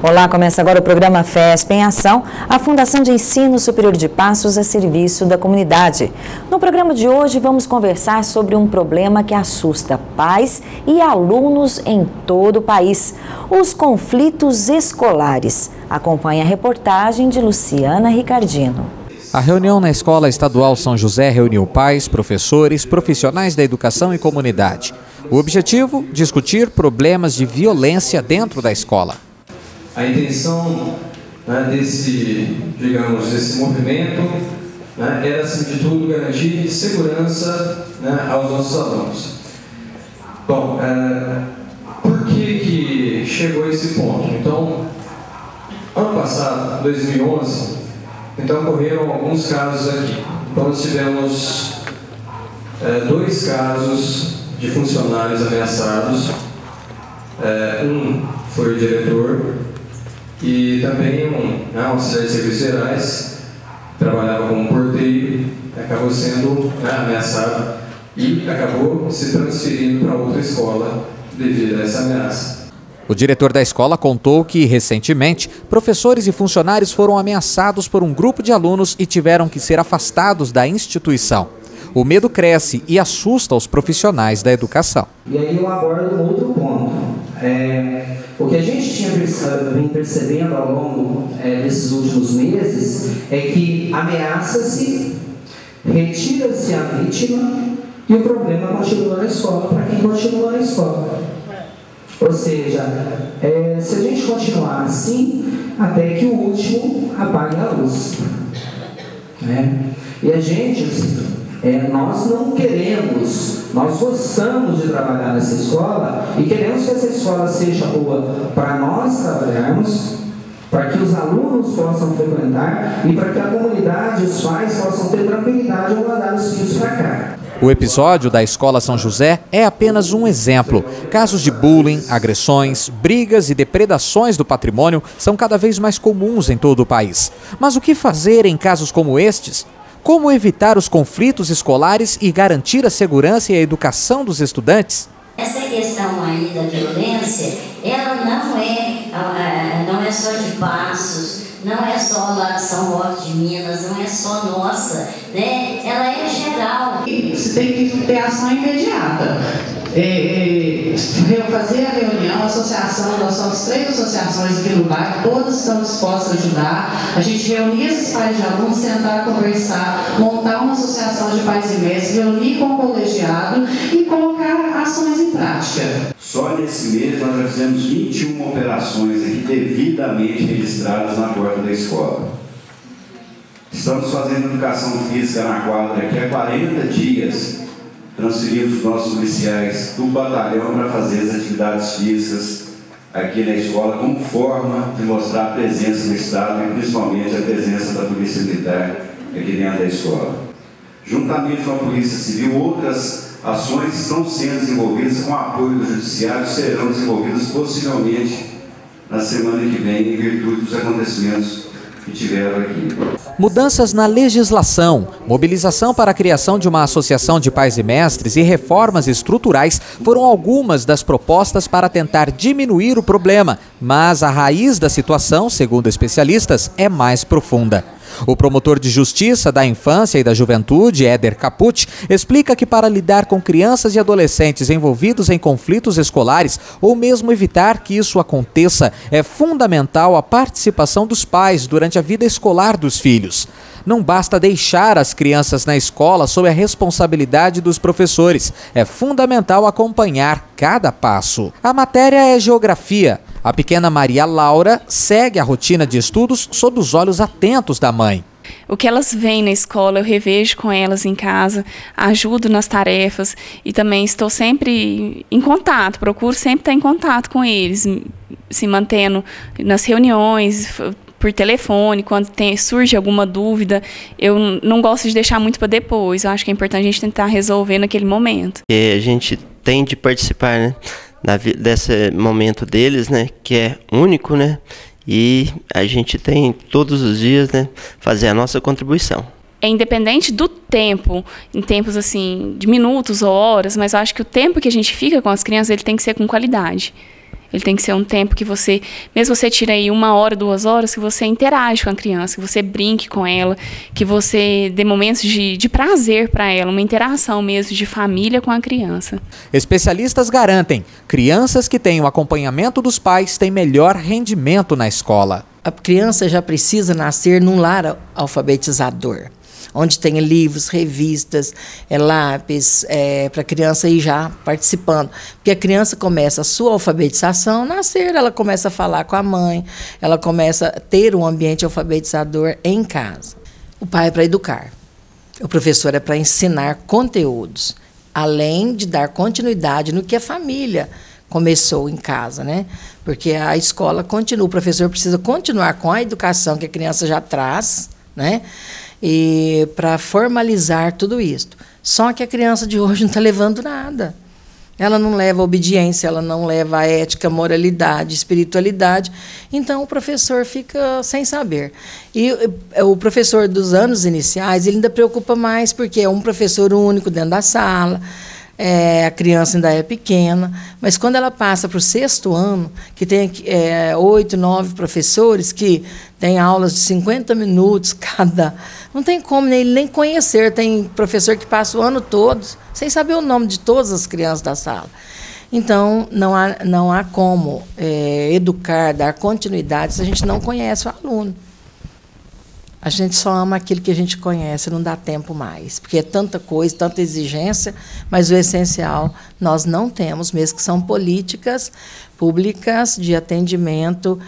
Olá, começa agora o programa FESP em Ação, a Fundação de Ensino Superior de Passos a serviço da comunidade. No programa de hoje vamos conversar sobre um problema que assusta pais e alunos em todo o país, os conflitos escolares. Acompanhe a reportagem de Luciana Ricardino. A reunião na Escola Estadual São José reuniu pais, professores, profissionais da educação e comunidade. O objetivo? Discutir problemas de violência dentro da escola. A intenção desse movimento era, acima de tudo, garantir segurança aos nossos alunos. Bom, por que chegou a esse ponto? Então, ano passado, 2011, ocorreram alguns casos aqui. Então, nós tivemos 2 casos de funcionários ameaçados. Um foi o diretor e também um auxiliar de serviços gerais, trabalhava como porteiro, acabou sendo ameaçado e acabou se transferindo para outra escola devido a essa ameaça. O diretor da escola contou que, recentemente, professores e funcionários foram ameaçados por um grupo de alunos e tiveram que ser afastados da instituição. O medo cresce e assusta os profissionais da educação. E aí eu abordo um outro ponto. O que a gente tinha vem percebendo ao longo desses últimos meses é que ameaça-se, retira-se a vítima e o problema continua na escola para quem continua na escola. Ou seja, se a gente continuar assim, até que o último apague a luz. E a gente, nós não queremos, nós gostamos de trabalhar nessa escola e queremos que essa escola seja boa para nós trabalharmos, para que os alunos possam frequentar e para que a comunidade, os pais possam ter tranquilidade ao mandar os filhos para cá. O episódio da Escola São José é apenas um exemplo. Casos de bullying, agressões, brigas e depredações do patrimônio são cada vez mais comuns em todo o país. Mas o que fazer em casos como estes? Como evitar os conflitos escolares e garantir a segurança e a educação dos estudantes? Essa questão aí da violência, ela não é só de Passos, não é só lá de São Roque de Minas, não é só nossa, ela é geral. Você tem que ter ação imediata. Fazer a reunião, a associação, nós somos 3 associações aqui no bairro, todas estão dispostas a ajudar. A gente reunir esses pais de alunos, sentar, conversar, montar uma associação de pais e mestres, reunir com o colegiado e colocar ações em prática. Só nesse mês nós já fizemos 21 operações aqui devidamente registradas na porta da escola. Estamos fazendo educação física na quadra aqui há 40 dias. Transferimos os nossos policiais do batalhão para fazer as atividades físicas aqui na escola como forma de mostrar a presença do Estado e principalmente a presença da Polícia Militar aqui dentro da escola. Juntamente com a Polícia Civil, outras ações estão sendo desenvolvidas com o apoio do Judiciário, serão desenvolvidas possivelmente na semana que vem em virtude dos acontecimentos que tiveram aqui. Mudanças na legislação, mobilização para a criação de uma associação de pais e mestres e reformas estruturais foram algumas das propostas para tentar diminuir o problema, mas a raiz da situação, segundo especialistas, é mais profunda. O promotor de Justiça da Infância e da Juventude, Éder Capucci, explica que para lidar com crianças e adolescentes envolvidos em conflitos escolares ou mesmo evitar que isso aconteça, é fundamental a participação dos pais durante a vida escolar dos filhos. Não basta deixar as crianças na escola sob a responsabilidade dos professores. É fundamental acompanhar cada passo. A matéria é Geografia. A pequena Maria Laura segue a rotina de estudos sob os olhos atentos da mãe. O que elas veem na escola, eu revejo com elas em casa, ajudo nas tarefas e também estou sempre em contato, procuro sempre estar em contato com eles, se mantendo nas reuniões, por telefone, quando surge alguma dúvida. Eu não gosto de deixar muito para depois, eu acho que é importante a gente tentar resolver naquele momento. A gente tem de participar, desse momento deles, que é único, e a gente tem todos os dias, fazer a nossa contribuição. é independente do tempo, em tempos assim, de minutos ou horas, mas eu acho que o tempo que a gente fica com as crianças, ele tem que ser com qualidade. Ele tem que ser um tempo que você, mesmo você tira aí 1 hora, 2 horas, que você interage com a criança, que você brinque com ela, que você dê momentos de prazer para ela, uma interação mesmo de família com a criança. Especialistas garantem, crianças que têm o acompanhamento dos pais têm melhor rendimento na escola. A criança já precisa nascer num lar alfabetizador, onde tem livros, revistas, lápis, para a criança ir já participando. Porque a criança começa a sua alfabetização ao nascer, ela começa a falar com a mãe, ela começa a ter um ambiente alfabetizador em casa. O pai é para educar, o professor é para ensinar conteúdos, além de dar continuidade no que a família começou em casa, né? Porque a escola continua, o professor precisa continuar com a educação que a criança já traz, né? E para formalizar tudo isso. Só que a criança de hoje não está levando nada. Ela não leva obediência, ela não leva a ética, moralidade, espiritualidade. Então, o professor fica sem saber. E o professor dos anos iniciais, ele ainda preocupa mais, porque é um professor único dentro da sala, a criança ainda é pequena, mas quando ela passa para o 6º ano, que tem 8, 9 professores, que tem aulas de 50 minutos cada, não tem como ele nem conhecer. Tem professor que passa o ano todo sem saber o nome de todas as crianças da sala. Então, não há como educar, dar continuidade se a gente não conhece o aluno. A gente só ama aquilo que a gente conhece, não dá tempo mais, porque é tanta coisa, tanta exigência, mas o essencial nós não temos, mesmo que são políticas públicas de atendimento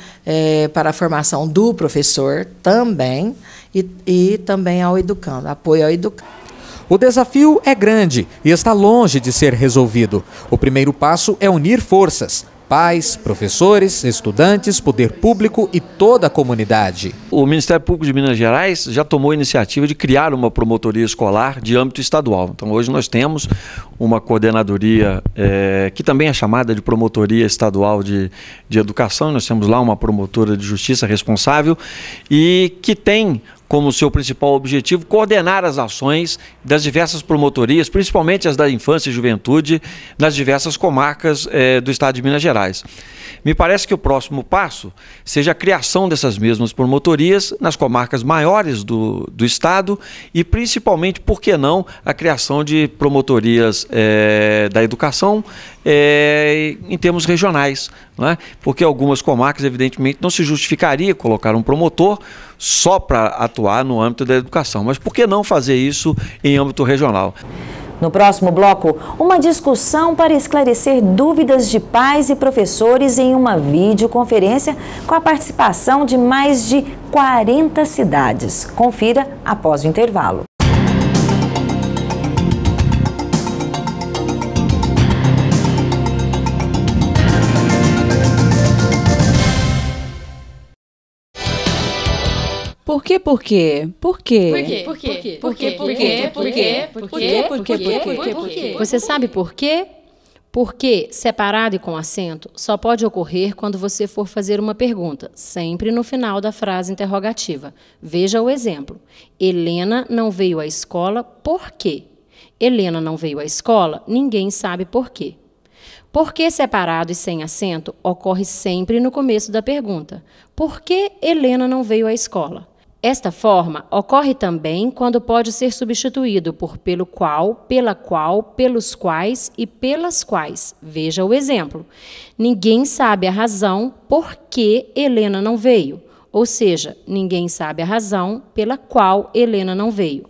para a formação do professor também, e também ao educando, apoio ao educando. O desafio é grande e está longe de ser resolvido. O primeiro passo é unir forças. Pais, professores, estudantes, poder público e toda a comunidade. O Ministério Público de Minas Gerais já tomou a iniciativa de criar uma promotoria escolar de âmbito estadual. Então, hoje nós temos uma coordenadoria que também é chamada de Promotoria Estadual de Educação. Nós temos lá uma promotora de justiça responsável e que tem como seu principal objetivo coordenar as ações das diversas promotorias, principalmente as da infância e juventude, nas diversas comarcas do estado de Minas Gerais. Me parece que o próximo passo seja a criação dessas mesmas promotorias nas comarcas maiores do estado e principalmente, por que não, a criação de promotorias da educação em termos regionais, não é? Porque algumas comarcas, evidentemente, não se justificaria colocar um promotor só para atuar no âmbito da educação, mas por que não fazer isso em âmbito regional? No próximo bloco, uma discussão para esclarecer dúvidas de pais e professores em uma videoconferência com a participação de mais de 40 cidades. Confira após o intervalo. Por quê? Por quê? Por quê? Por quê? Por quê? Por quê? Por quê? Por quê? Por quê? Por quê? Por quê? Você sabe por quê? Porque, separado e com acento, só pode ocorrer quando você for fazer uma pergunta, sempre no final da frase interrogativa. Veja o exemplo. Helena não veio à escola por quê? Helena não veio à escola, ninguém sabe por quê. Por que separado e sem acento ocorre sempre no começo da pergunta. Por que Helena não veio à escola? Esta forma ocorre também quando pode ser substituído por pelo qual, pela qual, pelos quais e pelas quais. Veja o exemplo. Ninguém sabe a razão por que Helena não veio, ou seja, ninguém sabe a razão pela qual Helena não veio.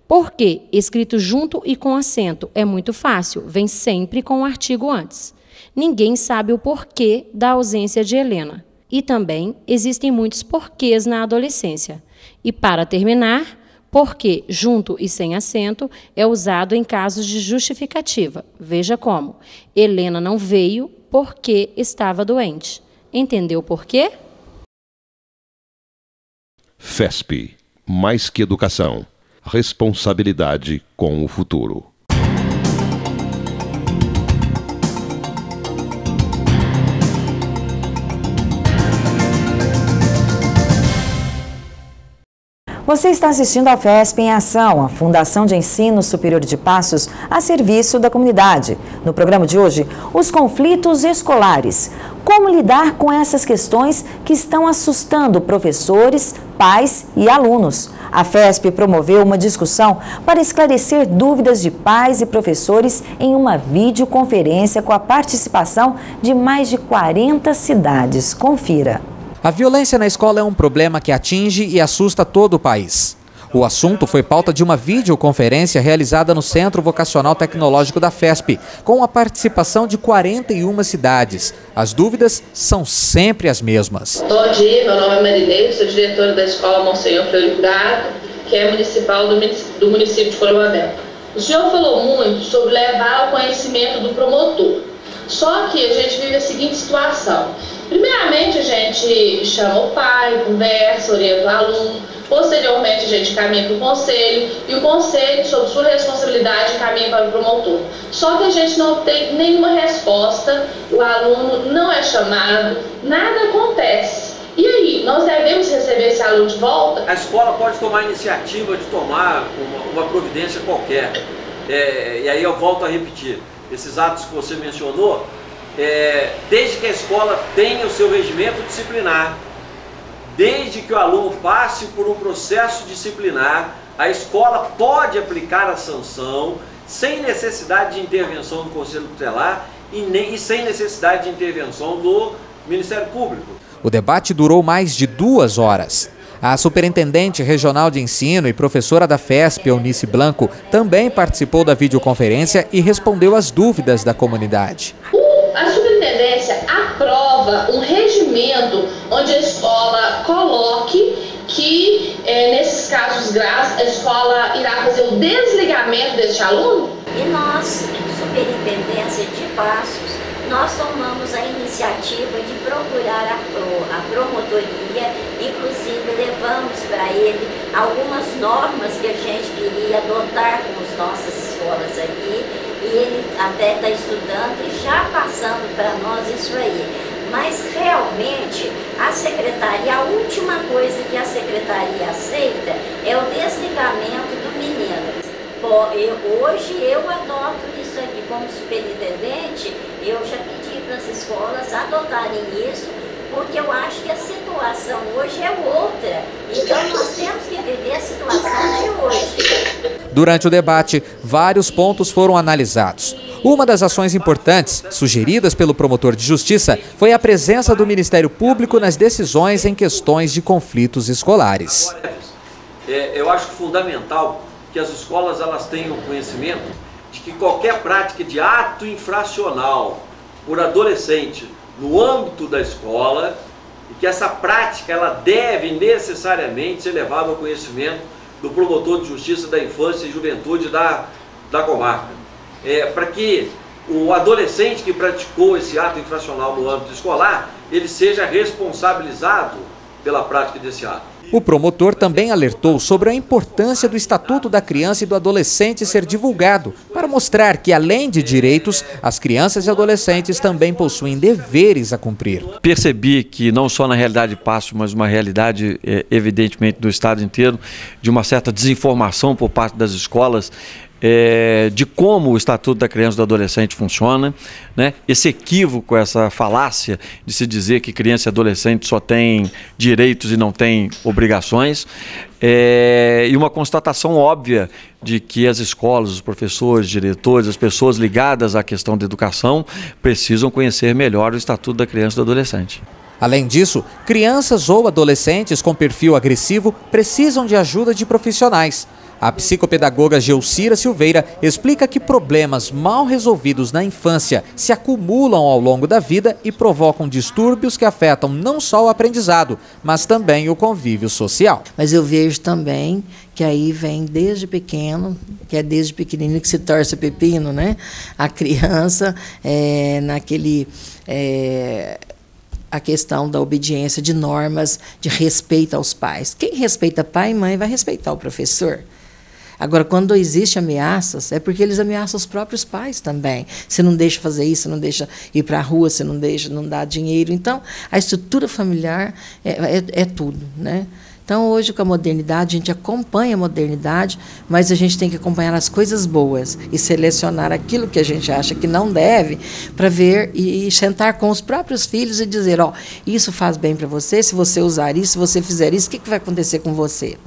Porque, escrito junto e com acento, é muito fácil, vem sempre com o artigo antes. Ninguém sabe o porquê da ausência de Helena. E também existem muitos porquês na adolescência. E para terminar, porque, junto e sem acento, é usado em casos de justificativa. Veja como. Helena não veio porque estava doente. Entendeu por quê? FESP, mais que educação. Responsabilidade com o futuro. Você está assistindo ao FESP em Ação, a Fundação de Ensino Superior de Passos a serviço da comunidade. No programa de hoje, os conflitos escolares. Como lidar com essas questões que estão assustando professores, pais e alunos? A FESP promoveu uma discussão para esclarecer dúvidas de pais e professores em uma videoconferência com a participação de mais de 40 cidades. Confira. A violência na escola é um problema que atinge e assusta todo o país. O assunto foi pauta de uma videoconferência realizada no Centro Vocacional Tecnológico da FESP, com a participação de 41 cidades. As dúvidas são sempre as mesmas. Bom dia, meu nome é Marinei, sou diretora da Escola Monsenhor Fleury Gato, que é municipal do município de Coronel. O senhor falou muito sobre levar o conhecimento do promotor. Só que a gente vive a seguinte situação. Primeiramente, a gente chama o pai, conversa, orienta o aluno. Posteriormente, a gente caminha para o conselho e o conselho, sob sua responsabilidade, caminha para o promotor. Só que a gente não tem nenhuma resposta, o aluno não é chamado, nada acontece. E aí, nós devemos receber esse aluno de volta? A escola pode tomar a iniciativa de tomar uma providência qualquer. E aí eu volto a repetir, esses atos que você mencionou, desde que a escola tenha o seu regimento disciplinar, desde que o aluno passe por um processo disciplinar, a escola pode aplicar a sanção sem necessidade de intervenção do Conselho Tutelar e sem necessidade de intervenção do Ministério Público. O debate durou mais de 2 horas. A superintendente regional de ensino e professora da FESP, Eunice Blanco, também participou da videoconferência e respondeu às dúvidas da comunidade. A superintendência aprova um regimento onde a escola coloque que, nesses casos graves, a escola irá fazer o desligamento deste aluno? E nós, Superintendência de Passos, nós tomamos a iniciativa de procurar a promotoria, inclusive levamos para ele algumas normas que a gente queria adotar com as nossas escolas aqui, e ele até está estudando e já passando para nós isso aí. Mas realmente a secretaria, a última coisa que a secretaria aceita é o desligamento do menino. Hoje eu adoto isso aqui como superintendente, eu já pedi para as escolas adotarem isso, porque eu acho que a situação hoje é outra. Então nós temos que viver a situação de hoje. Durante o debate, vários pontos foram analisados. Uma das ações importantes, sugeridas pelo promotor de justiça, foi a presença do Ministério Público nas decisões em questões de conflitos escolares. Eu acho fundamental que as escolas tenham conhecimento de que qualquer prática de ato infracional por adolescente no âmbito da escola, e que essa prática ela deve necessariamente ser levada ao conhecimento do promotor de justiça da infância e juventude da comarca. Para que o adolescente que praticou esse ato infracional no âmbito escolar, ele seja responsabilizado pela prática desse ato. O promotor também alertou sobre a importância do Estatuto da Criança e do Adolescente ser divulgado, para mostrar que, além de direitos, as crianças e adolescentes também possuem deveres a cumprir. Percebi que não só na realidade de Passos, mas uma realidade, evidentemente, do estado inteiro, de uma certa desinformação por parte das escolas, de como o Estatuto da Criança e do Adolescente funciona, né? Esse equívoco, essa falácia de se dizer que criança e adolescente só tem direitos e não tem obrigações, e uma constatação óbvia de que as escolas, os professores, diretores, as pessoas ligadas à questão da educação precisam conhecer melhor o Estatuto da Criança e do Adolescente. Além disso, crianças ou adolescentes com perfil agressivo precisam de ajuda de profissionais. A psicopedagoga Geucira Silveira explica que problemas mal resolvidos na infância se acumulam ao longo da vida e provocam distúrbios que afetam não só o aprendizado, mas também o convívio social. Mas eu vejo também que aí vem desde pequeno, que é desde pequenininho que se torce o pepino, né? A criança, a questão da obediência, de normas, de respeito aos pais. Quem respeita pai e mãe vai respeitar o professor. Agora, quando existem ameaças, é porque eles ameaçam os próprios pais também. Você não deixa fazer isso, você não deixa ir para a rua, você não deixa, não dá dinheiro. Então, a estrutura familiar é tudo, né? Então, hoje, com a modernidade, a gente acompanha a modernidade, mas a gente tem que acompanhar as coisas boas e selecionar aquilo que a gente acha que não deve, para ver e sentar com os próprios filhos e dizer, ó, isso faz bem para você, se você usar isso, se você fizer isso, o que vai acontecer com você?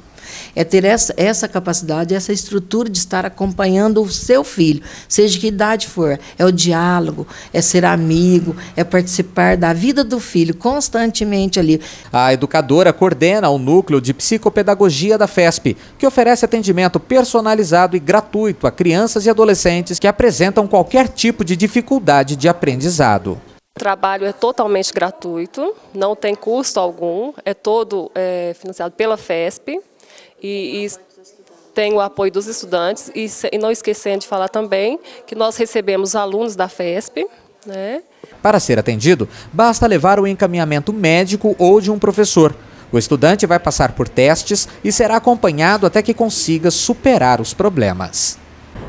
É ter essa capacidade, essa estrutura de estar acompanhando o seu filho, seja que idade for. É o diálogo, é ser amigo, é participar da vida do filho constantemente ali. A educadora coordena o Núcleo de Psicopedagogia da FESP, que oferece atendimento personalizado e gratuito a crianças e adolescentes que apresentam qualquer tipo de dificuldade de aprendizado. O trabalho é totalmente gratuito, não tem custo algum, é todo financiado pela FESP. E tem o apoio dos estudantes, e não esquecendo de falar também que nós recebemos alunos da FESP, né? Para ser atendido, basta levar o encaminhamento médico ou de um professor. O estudante vai passar por testes e será acompanhado até que consiga superar os problemas.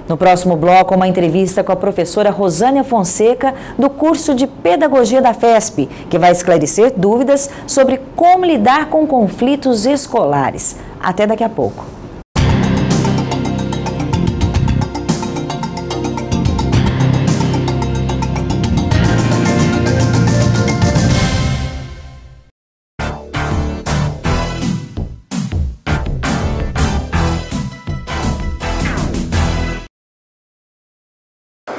No próximo bloco, uma entrevista com a professora Rosânia Fonseca, do curso de Pedagogia da FESP, que vai esclarecer dúvidas sobre como lidar com conflitos escolares. Até daqui a pouco.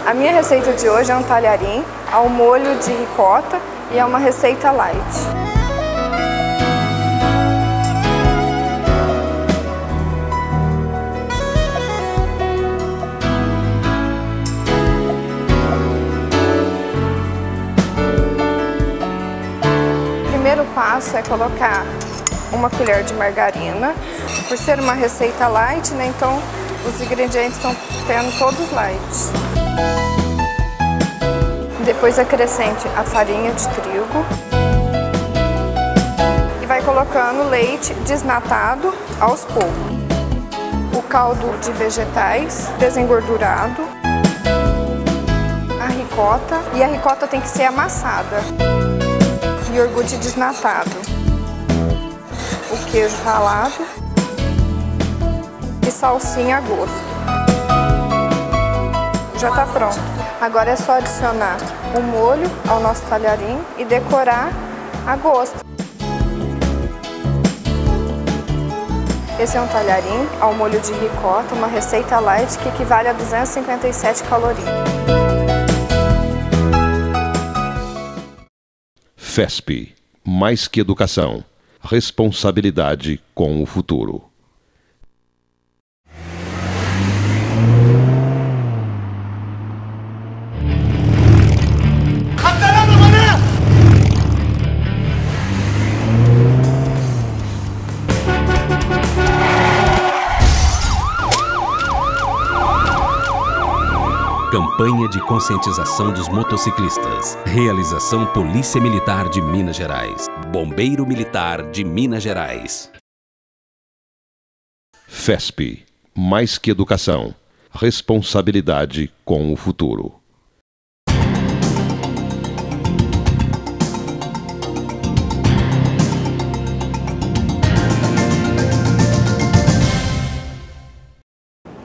A minha receita de hoje é um talharim ao molho de ricota e é uma receita light. O primeiro passo é colocar uma colher de margarina. Por ser uma receita light, né, então os ingredientes estão tendo todos light. Depois acrescente a farinha de trigo e vai colocando leite desnatado aos poucos. O caldo de vegetais desengordurado, a ricota, e a ricota tem que ser amassada, iogurte desnatado, o queijo ralado e salsinha a gosto. Já está pronto. Agora é só adicionar o molho ao nosso talharim e decorar a gosto. Esse é um talharim ao molho de ricota, uma receita light que equivale a 257 calorias. FESP, mais que educação, responsabilidade com o futuro. Campanha de conscientização dos motociclistas. Realização Polícia Militar de Minas Gerais. Bombeiro Militar de Minas Gerais. FESP, mais que educação, responsabilidade com o futuro.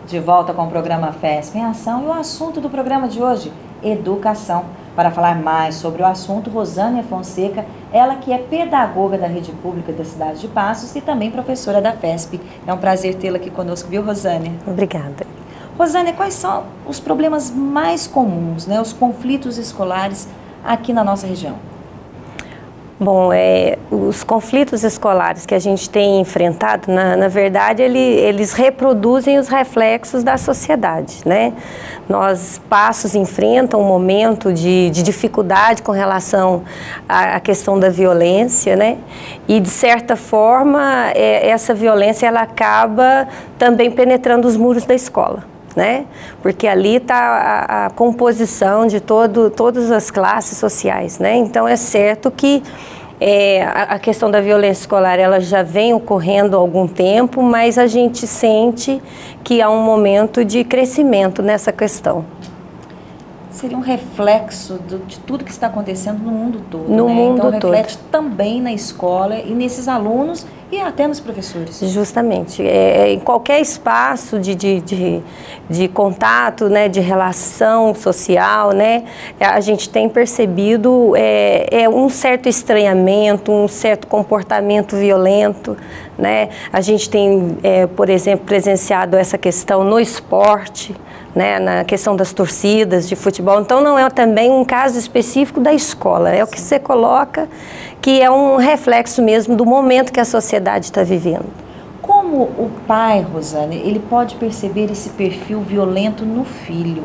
De volta com o programa FESP em Ação e o assunto do programa de hoje, educação. Para falar mais sobre o assunto, Rosânia Fonseca, ela que é pedagoga da rede pública da cidade de Passos e também professora da FESP. É um prazer tê-la aqui conosco, viu, Rosânia? Obrigada. Rosânia, quais são os problemas mais comuns, né, os conflitos escolares aqui na nossa região? Bom, os conflitos escolares que a gente tem enfrentado, na verdade, eles reproduzem os reflexos da sociedade, né? Passos enfrentam um momento de dificuldade com relação à questão da violência, né? E, de certa forma, essa violência ela acaba também penetrando os muros da escola. Né? Porque ali está a composição de todas as classes sociais, né? Então é certo que a questão da violência escolar ela já vem ocorrendo há algum tempo, mas a gente sente que há um momento de crescimento nessa questão. seria um reflexo de tudo que está acontecendo no mundo todo. No mundo então, todo. reflete também na escola e nesses alunos e até nos professores. Justamente. Em qualquer espaço de contato, né, de relação social, né, a gente tem percebido um certo estranhamento, um certo comportamento violento. Né? A gente tem, por exemplo, presenciado essa questão no esporte, né, na questão das torcidas de futebol. Então, não é também um caso específico da escola, é o que você coloca, que é um reflexo mesmo do momento que a sociedade está vivendo. Como o pai, Rosane, ele pode perceber esse perfil violento no filho?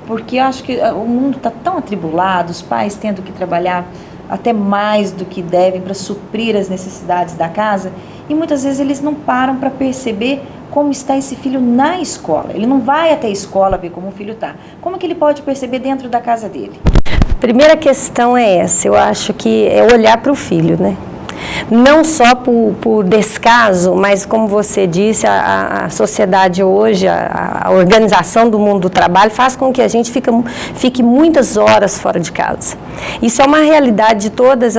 Porque eu acho que o mundo está tão atribulado, os pais tendo que trabalhar até mais do que devem para suprir as necessidades da casa, e muitas vezes eles não param para perceber como está esse filho na escola. Ele não vai até a escola ver como o filho está. Como que ele pode perceber dentro da casa dele? Primeira questão é essa, eu acho que é olhar para o filho, né? Não só por descaso, mas como você disse, a sociedade hoje, a organização do mundo do trabalho faz com que a gente fique muitas horas fora de casa. Isso é uma realidade de todas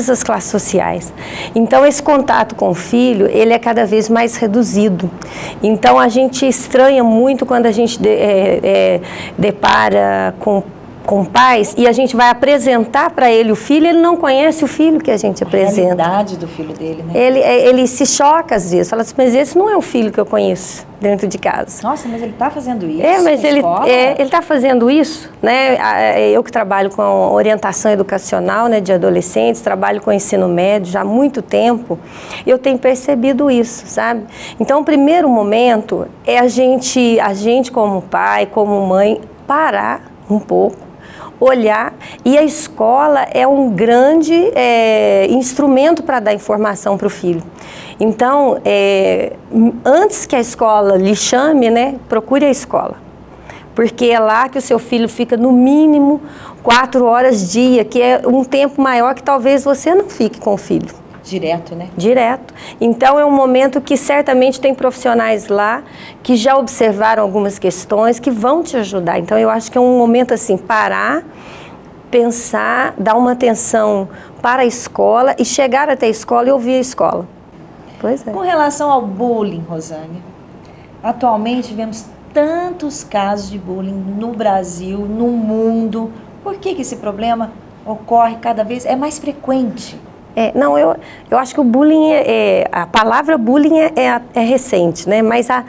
as classes sociais. Então, esse contato com o filho, ele é cada vez mais reduzido. Então, a gente estranha muito quando a gente depara com pais e a gente vai apresentar para ele o filho, ele não conhece o filho que a gente apresenta. A realidade do filho dele, né? Ele se choca às vezes, fala assim, mas esse não é o filho que eu conheço dentro de casa. Nossa, mas ele está fazendo isso? Mas ele está fazendo isso, né? Eu que trabalho com orientação educacional, né, de adolescentes, trabalho com ensino médio já há muito tempo, eu tenho percebido isso, sabe? Então, o primeiro momento é a gente como pai, como mãe, parar um pouco, olhar, e a escola é um grande instrumento para dar informação para o filho. Então, antes que a escola lhe chame, né, procure a escola, porque é lá que o seu filho fica no mínimo 4 horas dia, que é um tempo maior que talvez você não fique com o filho. Direto, né? Direto. Então, é um momento que certamente tem profissionais lá que já observaram algumas questões que vão te ajudar. Então, eu acho que é um momento assim, parar, pensar, dar uma atenção para a escola e chegar até a escola e ouvir a escola. Pois é. Com relação ao bullying, Rosane, atualmente vemos tantos casos de bullying no Brasil, no mundo. Por que esse problema ocorre cada vez, é mais frequente? Eu acho que o bullying, a palavra bullying é recente, né? Mas a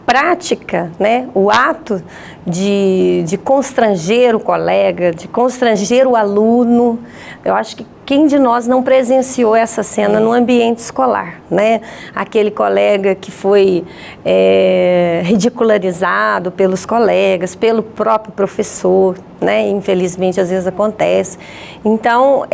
prática, né? O ato de constranger o colega, de constranger o aluno, eu acho que quem de nós não presenciou essa cena no ambiente escolar, né? Aquele colega que foi ridicularizado pelos colegas, pelo próprio professor, né? Infelizmente, às vezes acontece. Então,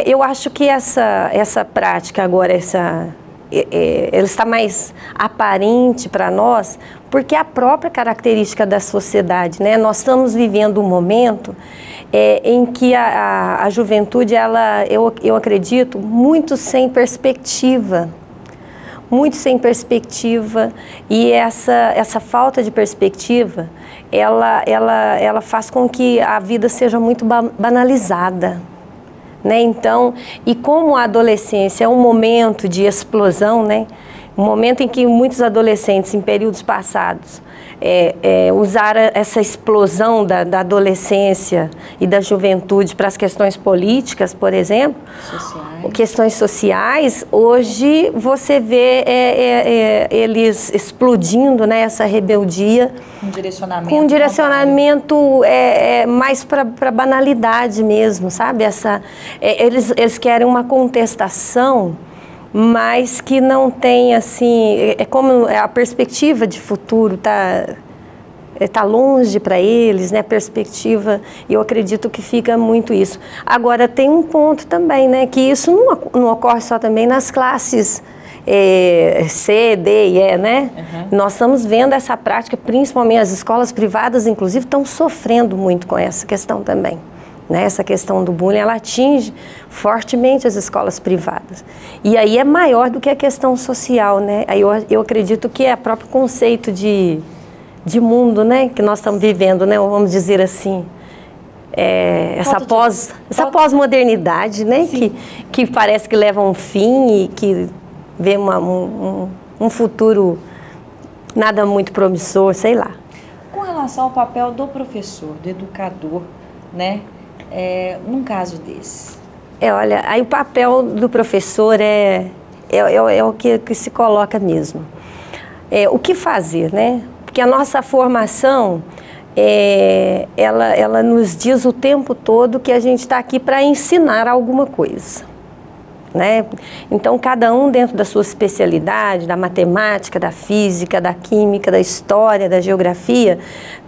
eu acho que essa prática agora, ela está mais aparente para nós, porque é a própria característica da sociedade, né? Nós estamos vivendo um momento em que a juventude, eu acredito, muito sem perspectiva. Muito sem perspectiva, e essa falta de perspectiva, ela faz com que a vida seja muito banalizada. Né? Então, e como a adolescência é um momento de explosão, né? Um momento em que muitos adolescentes, em períodos passados, usaram essa explosão da adolescência e da juventude para as questões políticas, por exemplo, questões sociais, hoje você vê eles explodindo, né, essa rebeldia com um direcionamento mais para banalidade mesmo, sabe? Eles querem uma contestação, mas que não tem, assim, como a perspectiva de futuro está longe para eles, né, a perspectiva, e eu acredito que fica muito isso. Agora, tem um ponto também, né, que isso não ocorre só também nas classes C, D e E, né? Uhum. Nós estamos vendo essa prática, principalmente as escolas privadas, inclusive, estão sofrendo muito com essa questão também. Essa questão do bullying, ela atinge fortemente as escolas privadas. E aí é maior do que a questão social, né? Aí eu acredito que é o próprio conceito de de mundo, né, que nós estamos vivendo, né, vamos dizer assim. Essa pós-modernidade, né, que parece que leva a um fim e que vê um futuro nada muito promissor, sei lá. Com relação ao papel do professor, do educador, né, num caso desse? Olha, aí o papel do professor é o que se coloca mesmo. O que fazer, né? Porque a nossa formação, ela nos diz o tempo todo que a gente está aqui para ensinar alguma coisa, né? Então, cada um dentro da sua especialidade, da matemática, da física, da química, da história, da geografia,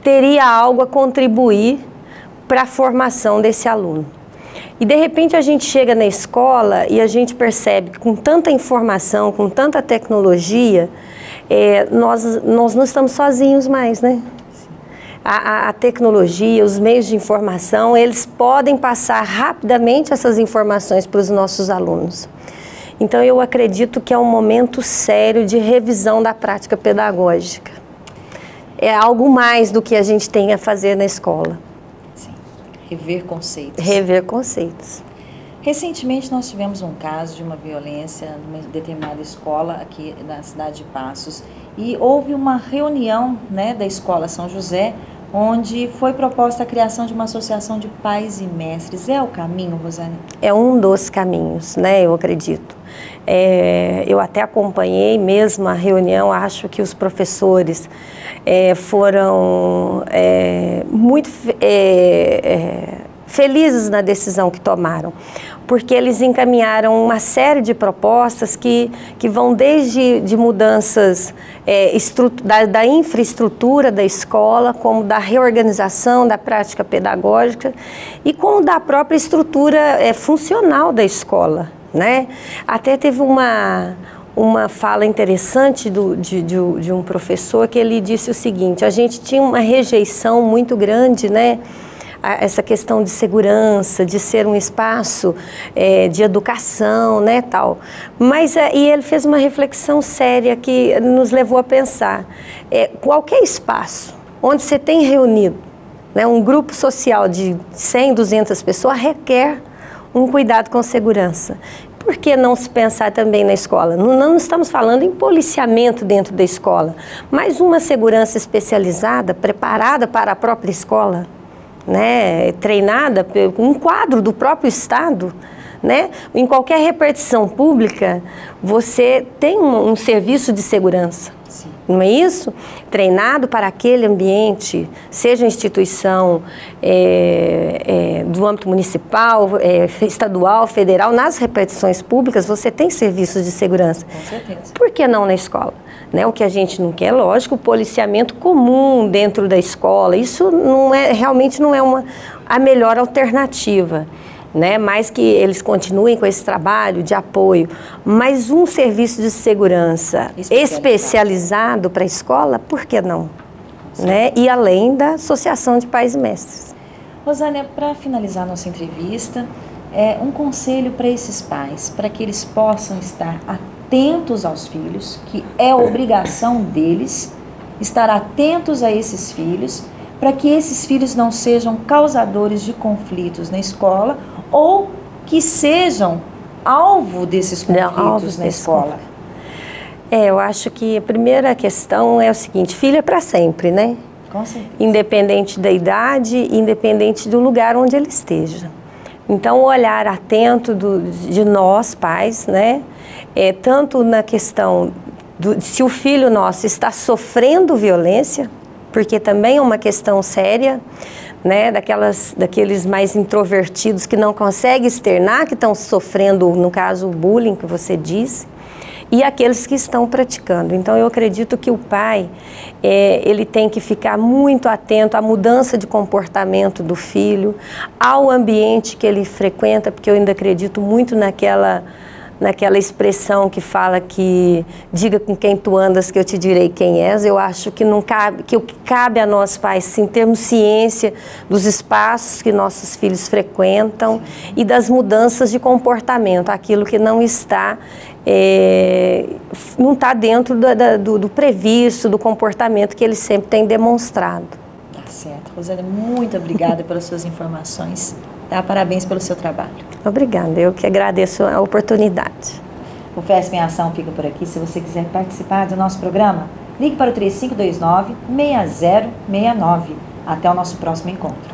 teria algo a contribuir para a formação desse aluno. E, de repente, a gente chega na escola e a gente percebe que com tanta informação, com tanta tecnologia, nós não estamos sozinhos mais, né? A tecnologia, os meios de informação, eles podem passar rapidamente essas informações para os nossos alunos. Então, eu acredito que é um momento sério de revisão da prática pedagógica. É algo mais do que a gente tem a fazer na escola. Sim. Rever conceitos. Rever conceitos. Recentemente, nós tivemos um caso de uma violência numa determinada escola aqui na cidade de Passos. E houve uma reunião, né, da Escola São José, onde foi proposta a criação de uma associação de pais e mestres. É o caminho, Rosane? É um dos caminhos, né, eu acredito. Eu até acompanhei mesmo a reunião, acho que os professores foram muito felizes na decisão que tomaram, porque eles encaminharam uma série de propostas que vão desde mudanças da infraestrutura da escola, como da reorganização da prática pedagógica e como da própria estrutura funcional da escola, né? Até teve uma fala interessante de um professor que ele disse o seguinte: a gente tinha uma rejeição muito grande, né? Essa questão de segurança, de ser um espaço de educação, né, tal. Mas e ele fez uma reflexão séria que nos levou a pensar. Qualquer espaço onde você tem reunido, né, um grupo social de 100, 200 pessoas requer um cuidado com segurança. Por que não se pensar também na escola? Não estamos falando em policiamento dentro da escola, mas uma segurança especializada, preparada para a própria escola, né, treinada com um quadro do próprio Estado, né? Em qualquer repartição pública, você tem um serviço de segurança. Sim. Não é isso? Treinado para aquele ambiente, seja instituição do âmbito municipal, estadual, federal, nas repartições públicas você tem serviços de segurança. Com certeza. Por que não na escola? Né, o que a gente não quer, lógico, o policiamento comum dentro da escola, isso realmente não é a melhor alternativa, né, mas que eles continuem com esse trabalho de apoio, mas um serviço de segurança especializado para a escola, por que não? Né? E além da Associação de Pais e Mestres. Rosânia, para finalizar nossa entrevista, um conselho para esses pais, para que eles possam estar atentos aos filhos, que é obrigação deles estar atentos a esses filhos, para que esses filhos não sejam causadores de conflitos na escola ou que sejam alvo desses conflitos na escola. Eu acho que a primeira questão é o seguinte: filho é para sempre, né? Com certeza. Independente da idade, independente do lugar onde ele esteja. Então, o olhar atento de nós, pais, né? Tanto na questão se o filho nosso está sofrendo violência, porque também é uma questão séria, né? Daqueles mais introvertidos que não conseguem externar, que estão sofrendo, no caso, o bullying que você disse, e aqueles que estão praticando. Então, eu acredito que o pai, ele tem que ficar muito atento à mudança de comportamento do filho, ao ambiente que ele frequenta, porque eu ainda acredito muito naquela expressão que fala que diga com quem tu andas que eu te direi quem és. Eu acho que não cabe, que o que cabe a nós pais, sim, termos ciência dos espaços que nossos filhos frequentam e das mudanças de comportamento, aquilo que não está dentro do previsto, do comportamento que eles sempre têm demonstrado. Tá certo. Rosânia, muito obrigada pelas suas informações. Tá? Parabéns pelo seu trabalho. Obrigada, eu que agradeço a oportunidade. O FESP em Ação fica por aqui. Se você quiser participar do nosso programa, ligue para o 3529-6069. Até o nosso próximo encontro.